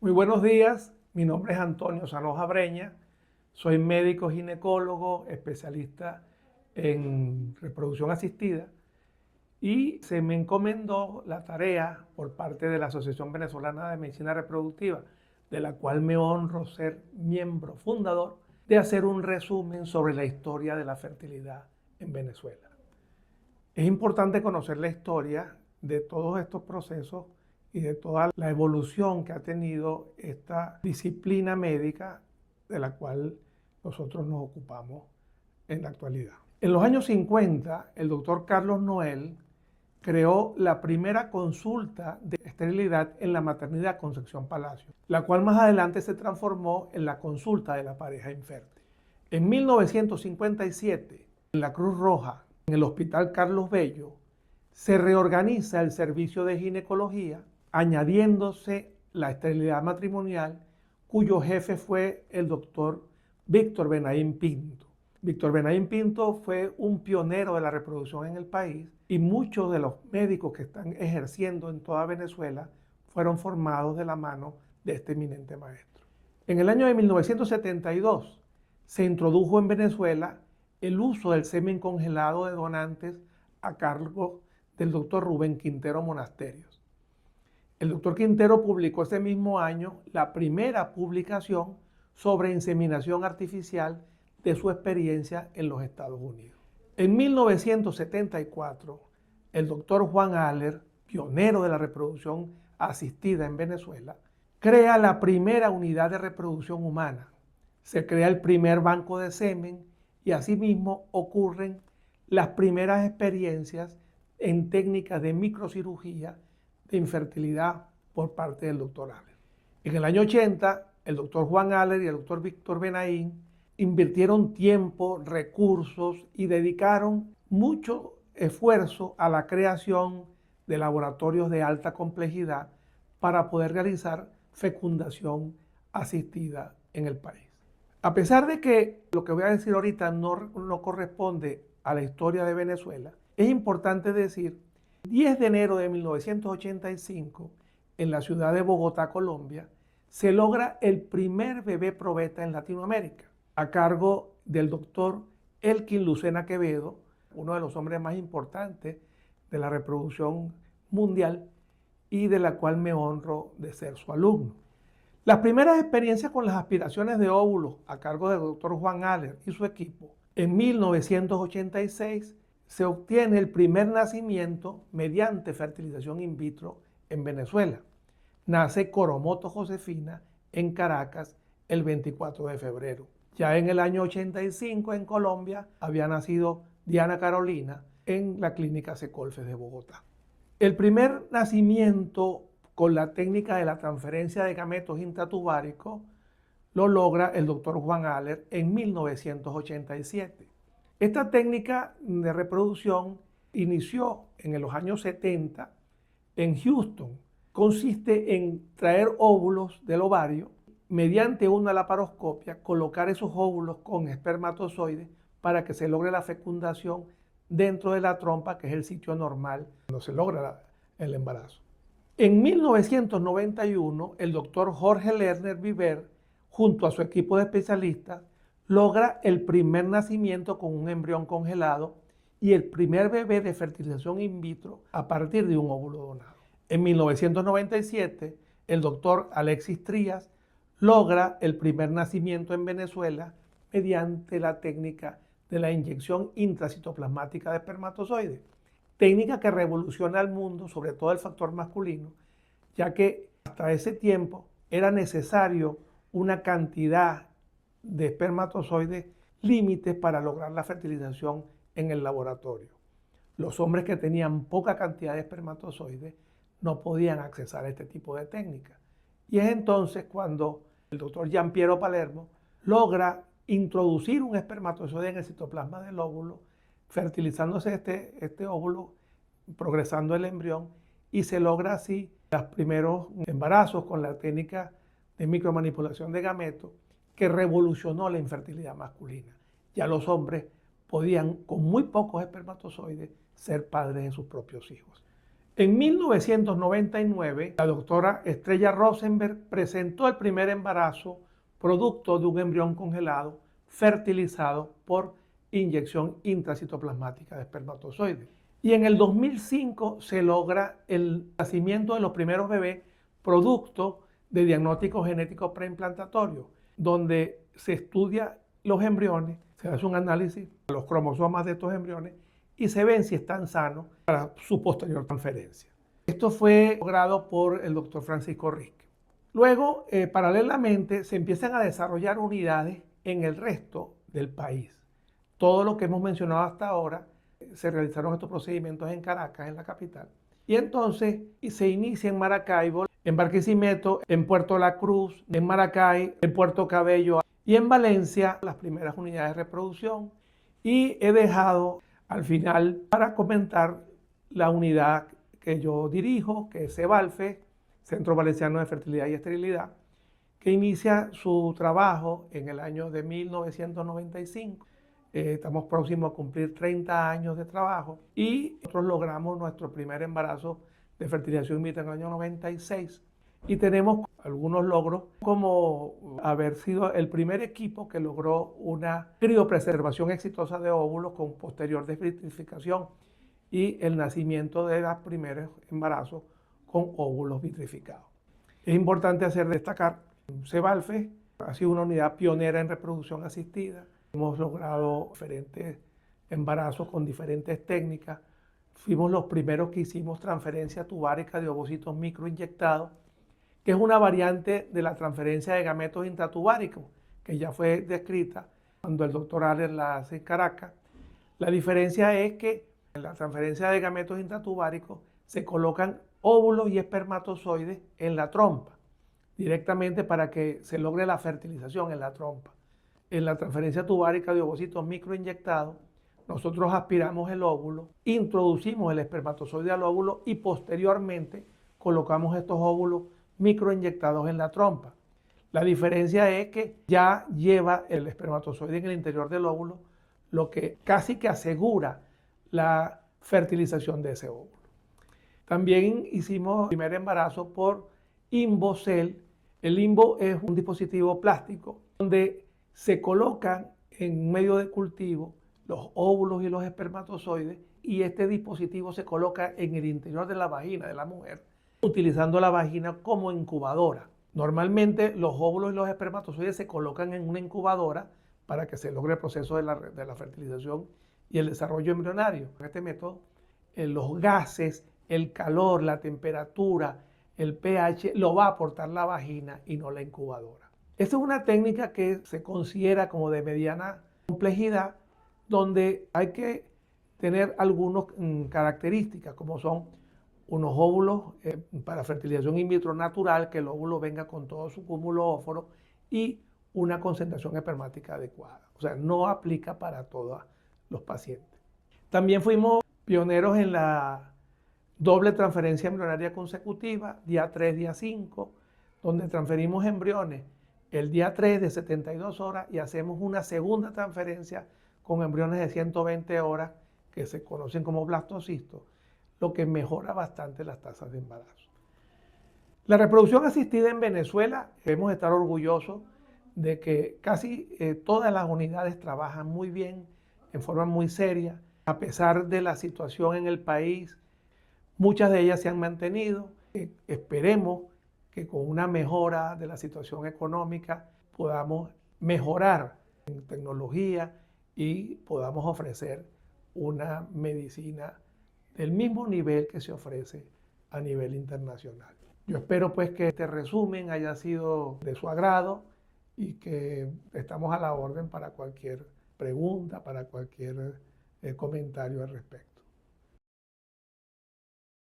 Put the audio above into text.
Muy buenos días, mi nombre es Antonio Sanoja Breña, soy médico ginecólogo, especialista en reproducción asistida y se me encomendó la tarea por parte de la Asociación Venezolana de Medicina Reproductiva, de la cual me honro ser miembro fundador, de hacer un resumen sobre la historia de la fertilidad en Venezuela. Es importante conocer la historia de todos estos procesos y de toda la evolución que ha tenido esta disciplina médica de la cual nosotros nos ocupamos en la actualidad. En los años 50, el doctor Carlos Noel creó la primera consulta de esterilidad en la maternidad Concepción Palacio, la cual más adelante se transformó en la consulta de la pareja infértil. En 1957, en la Cruz Roja, en el Hospital Carlos Bello, se reorganiza el servicio de ginecología, añadiéndose la esterilidad matrimonial, cuyo jefe fue el doctor Víctor Benaín Pinto. Víctor Benaín Pinto fue un pionero de la reproducción en el país y muchos de los médicos que están ejerciendo en toda Venezuela fueron formados de la mano de este eminente maestro. En el año de 1972 se introdujo en Venezuela el uso del semen congelado de donantes a cargo del doctor Rubén Quintero Monasterios. El doctor Quintero publicó ese mismo año la primera publicación sobre inseminación artificial de su experiencia en los Estados Unidos. En 1974, el doctor Juan Haller, pionero de la reproducción asistida en Venezuela, crea la primera unidad de reproducción humana. Se crea el primer banco de semen y asimismo ocurren las primeras experiencias en técnicas de microcirugía de infertilidad por parte del doctor Haller. En el año 80, el doctor Juan Haller y el doctor Víctor Benaín invirtieron tiempo, recursos y dedicaron mucho esfuerzo a la creación de laboratorios de alta complejidad para poder realizar fecundación asistida en el país. A pesar de que lo que voy a decir ahorita no corresponde a la historia de Venezuela, es importante decir, 10 de enero de 1985, en la ciudad de Bogotá, Colombia, se logra el primer bebé probeta en Latinoamérica, a cargo del doctor Elkin Lucena Quevedo, uno de los hombres más importantes de la reproducción mundial y de la cual me honro de ser su alumno. Las primeras experiencias con las aspiraciones de óvulos a cargo del doctor Juan Haller y su equipo, en 1986 se obtiene el primer nacimiento mediante fertilización in vitro en Venezuela. Nace Coromoto Josefina en Caracas el 24 de febrero. Ya en el año 85 en Colombia había nacido Diana Carolina en la clínica Secolfes de Bogotá. El primer nacimiento con la técnica de la transferencia de gametos intratubáricos lo logra el doctor Juan Haller en 1987. Esta técnica de reproducción inició en los años 70 en Houston. Consiste en traer óvulos del ovario, mediante una laparoscopia, colocar esos óvulos con espermatozoides para que se logre la fecundación dentro de la trompa, que es el sitio normal cuando se logra el embarazo. En 1991, el doctor Jorge Lerner Viver, junto a su equipo de especialistas, logra el primer nacimiento con un embrión congelado y el primer bebé de fertilización in vitro a partir de un óvulo donado. En 1997, el doctor Alexis Trías logra el primer nacimiento en Venezuela mediante la técnica de la inyección intracitoplasmática de espermatozoides, técnica que revoluciona al mundo, sobre todo el factor masculino, ya que hasta ese tiempo era necesario una cantidad de espermatozoides límites para lograr la fertilización en el laboratorio. Los hombres que tenían poca cantidad de espermatozoides no podían accesar a este tipo de técnica. Y es entonces cuando el doctor Giampiero Palermo logra introducir un espermatozoide en el citoplasma del óvulo, fertilizándose este óvulo, progresando el embrión, y se logra así los primeros embarazos con la técnica de micromanipulación de gametos que revolucionó la infertilidad masculina. Ya los hombres podían, con muy pocos espermatozoides, ser padres de sus propios hijos. En 1999, la doctora Estrella Rosenberg presentó el primer embarazo producto de un embrión congelado fertilizado por inyección intracitoplasmática de espermatozoides. Y en el 2005 se logra el nacimiento de los primeros bebés producto de diagnóstico genético preimplantatorios, donde se estudia los embriones, se hace un análisis de los cromosomas de estos embriones y se ven si están sanos para su posterior transferencia. Esto fue logrado por el doctor Francisco Risque. Luego, paralelamente, se empiezan a desarrollar unidades en el resto del país. Todo lo que hemos mencionado hasta ahora, se realizaron estos procedimientos en Caracas, en la capital. Y entonces se inicia en Maracaibo, en Barquisimeto, en Puerto La Cruz, en Maracay, en Puerto Cabello y en Valencia las primeras unidades de reproducción. Y he dejado al final para comentar la unidad que yo dirijo, que es CEVALFE, Centro Valenciano de Fertilidad y Esterilidad, que inicia su trabajo en el año de 1995. Estamos próximos a cumplir 30 años de trabajo y nosotros logramos nuestro primer embarazo de fertilización in vitro en el año 96 y tenemos algunos logros como haber sido el primer equipo que logró una criopreservación exitosa de óvulos con posterior desvitrificación y el nacimiento de los primeros embarazos con óvulos vitrificados. Es importante destacar, CEVALFE ha sido una unidad pionera en reproducción asistida. Hemos logrado diferentes embarazos con diferentes técnicas. Fuimos los primeros que hicimos transferencia tubárica de ovocitos microinyectados, que es una variante de la transferencia de gametos intratubáricos, que ya fue descrita cuando el doctor Aller la hace en Caracas. La diferencia es que en la transferencia de gametos intratubáricos se colocan óvulos y espermatozoides en la trompa, directamente para que se logre la fertilización en la trompa. En la transferencia tubárica de ovocitos microinyectados, nosotros aspiramos el óvulo, introducimos el espermatozoide al óvulo y posteriormente colocamos estos óvulos microinyectados en la trompa. La diferencia es que ya lleva el espermatozoide en el interior del óvulo, lo que casi que asegura la fertilización de ese óvulo. También hicimos el primer embarazo por InvoCell. El Invo es un dispositivo plástico donde se colocan en medio de cultivo los óvulos y los espermatozoides y este dispositivo se coloca en el interior de la vagina de la mujer, utilizando la vagina como incubadora. Normalmente los óvulos y los espermatozoides se colocan en una incubadora para que se logre el proceso de la fertilización y el desarrollo embrionario. En este método, los gases, el calor, la temperatura, el pH, lo va a aportar la vagina y no la incubadora. Esta es una técnica que se considera como de mediana complejidad, donde hay que tener algunas características, como son unos óvulos para fertilización in vitro natural, que el óvulo venga con todo su cúmulo óforo y una concentración espermática adecuada. O sea, no aplica para todos los pacientes. También fuimos pioneros en la doble transferencia embrionaria consecutiva, día 3, día 5, donde transferimos embriones el día 3 de 72 horas y hacemos una segunda transferencia con embriones de 120 horas que se conocen como blastocistos, lo que mejora bastante las tasas de embarazo. La reproducción asistida en Venezuela, debemos estar orgullosos de que casi todas las unidades trabajan muy bien, en forma muy seria, a pesar de la situación en el país. Muchas de ellas se han mantenido. Esperemos que con una mejora de la situación económica podamos mejorar en tecnología y podamos ofrecer una medicina del mismo nivel que se ofrece a nivel internacional. Yo espero pues que este resumen haya sido de su agrado y que estamos a la orden para cualquier pregunta, para cualquier comentario al respecto.